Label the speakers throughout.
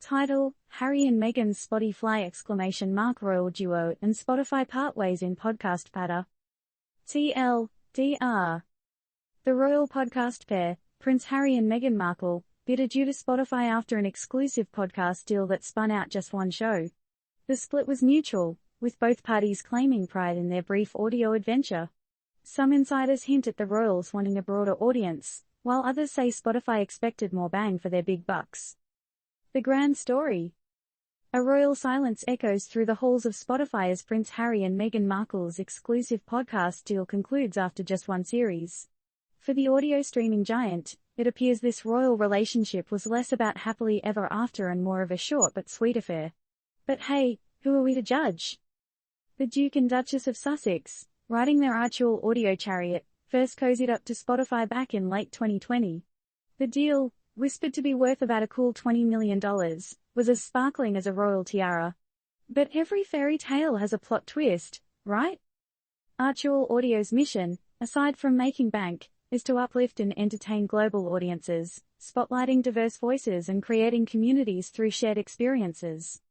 Speaker 1: Title: Harry and Meghan's Spoti-Fly royal duo and Spotify part ways in podcast patter. TLDR. The royal podcast pair, Prince Harry and Meghan Markle, bid adieu to Spotify after an exclusive podcast deal that spun out just one show. The split was mutual, with both parties claiming pride in their brief audio adventure. Some insiders hint at the royals wanting a broader audience, while others say Spotify expected more bang for their big bucks. The grand story. A royal silence echoes through the halls of Spotify as Prince Harry and Meghan Markle's exclusive podcast deal concludes after just one series. For the audio streaming giant, it appears this royal relationship was less about happily ever after and more of a short but sweet affair. But hey, who are we to judge? The Duke and Duchess of Sussex, riding their actual audio chariot, first cozied up to Spotify back in late 2020. The deal, whispered to be worth about a cool $20 million, was as sparkling as a royal tiara. But every fairy tale has a plot twist, right? Actual Audio's mission, aside from making bank, is to uplift and entertain global audiences, spotlighting diverse voices and creating communities through shared experiences.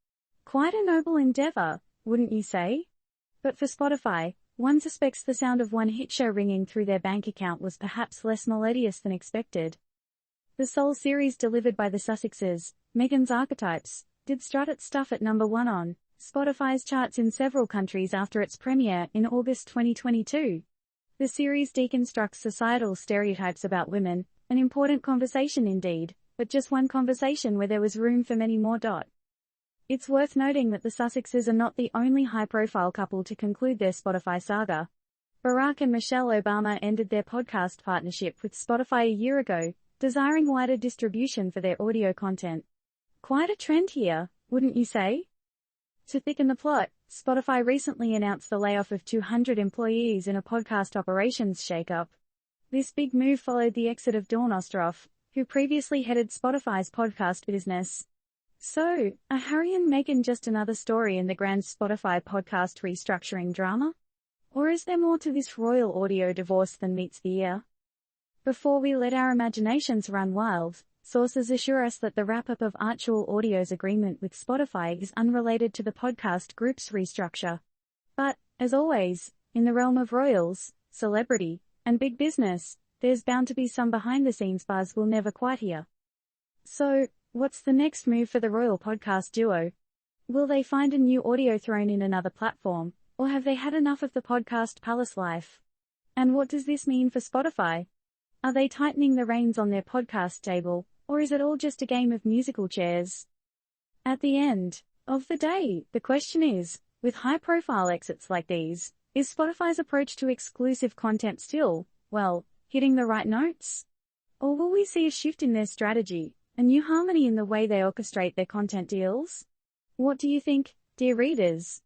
Speaker 1: Quite a noble endeavor, wouldn't you say? But for Spotify, one suspects the sound of one hit show ringing through their bank account was perhaps less melodious than expected. The sole series delivered by the Sussexes, Meghan's Archetypes, did strut its stuff at number 1 on Spotify's charts in several countries after its premiere in August 2022. The series deconstructs societal stereotypes about women, an important conversation indeed, but just one conversation where there was room for many more. It's worth noting that the Sussexes are not the only high-profile couple to conclude their Spotify saga. Barack and Michelle Obama ended their podcast partnership with Spotify a year ago, desiring wider distribution for their audio content. Quite a trend here, wouldn't you say? To thicken the plot, Spotify recently announced the layoff of 200 employees in a podcast operations shakeup. This big move followed the exit of Dawn Ostroff, who previously headed Spotify's podcast business. So, are Harry and Meghan just another story in the grand Spotify podcast restructuring drama? Or is there more to this royal audio divorce than meets the ear? Before we let our imaginations run wild, sources assure us that the wrap-up of Actual Audio's agreement with Spotify is unrelated to the podcast group's restructure. But, as always, in the realm of royals, celebrity, and big business, there's bound to be some behind-the-scenes buzz we'll never quite hear. So, what's the next move for the royal podcast duo? Will they find a new audio throne in another platform, or have they had enough of the podcast palace life? And what does this mean for Spotify? Are they tightening the reins on their podcast table, or is it all just a game of musical chairs? At the end of the day, the question is, with high-profile exits like these, is Spotify's approach to exclusive content still, well, hitting the right notes? Or will we see a shift in their strategy, a new harmony in the way they orchestrate their content deals? What do you think, dear readers?